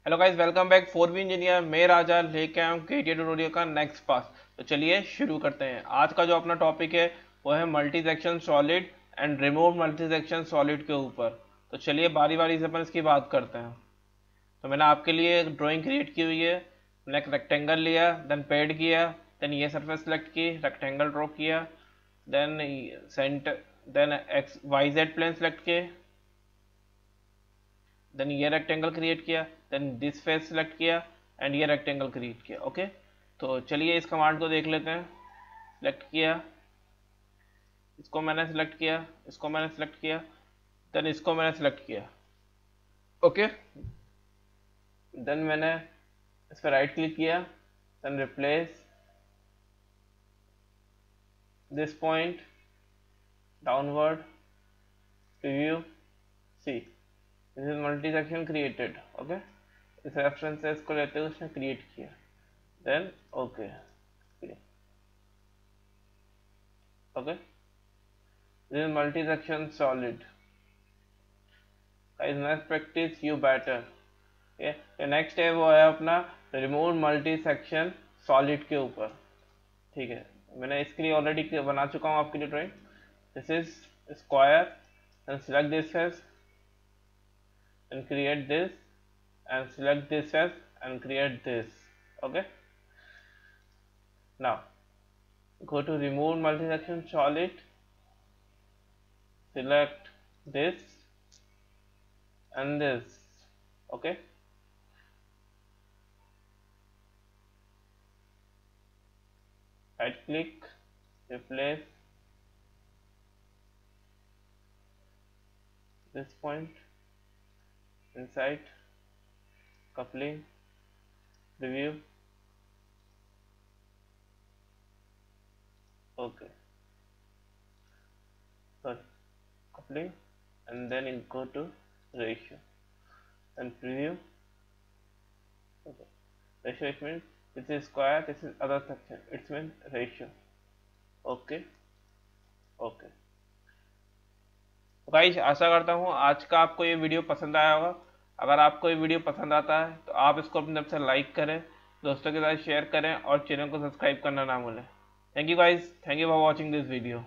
Hello guys, welcome back. 4वीं engineer मैं राजा लेके आया हूँ केटीए ट्यूटोरियल का नेक्स्ट पास। तो चलिए शुरू करते हैं। आज का जो अपना टॉपिक है वो है multi section solid and remove multi section solid के ऊपर। तो चलिए बारी बारी से अपन इसकी बात करते हैं। तो मैंने आपके लिए एक ड्राइंग क्रिएट की हुई है। मैंने एक रेक्टेंगल लिया, देन पेड किया, देन ये सरफेस सेलेक्ट की, रेक्टेंगल ड्रॉ किया, then centre, then X Y Z plane select किए, देन ये रेक्टेंगल क्रिएट किया, देन दिस फेस सेलेक्ट किया एंड ये रेक्टेंगल क्रिएट किया। ओके, तो चलिए इस कमांड को देख लेते हैं। सेलेक्ट किया, इसको मैंने सेलेक्ट किया, इसको मैंने सेलेक्ट किया, देन इसको मैंने सेलेक्ट किया। ओके, देन मैंने इस पर राइट क्लिक किया, then replace this point downward, preview, see, this is multi section created. Okay, इस रेफरेंस से इसको लेते हुए उसने क्रिएट किया, then okay okay, this is multi section solid. Guys next practice you better. Next है वो है अपना रिमूव मल्टी सेक्शन सॉलिड के ऊपर। ठीक है, मैंने इसके लिए ऑलरेडी बना चुका हूँ आपके लिए drawing. This is square and select this face and create this and select this as and create this. Okay, now go to remove multi-section solid, select this and this. Okay, right click, replace this point, inside, coupling, preview. Okay, sorry, coupling, and then you go to ratio and preview. Okay, ratio it means this is square, this is other section, it means ratio. Okay, okay. तो guys आशा करता हूँ आज का आपको ये video पसंद आया होगा। अगर आपको ये वीडियो पसंद आता है तो आप इसको अपनी तरफ से लाइक करें, दोस्तों के साथ शेयर करें और चैनल को सब्सक्राइब करना ना भूलें। Thank you guys, thank you for watching this video.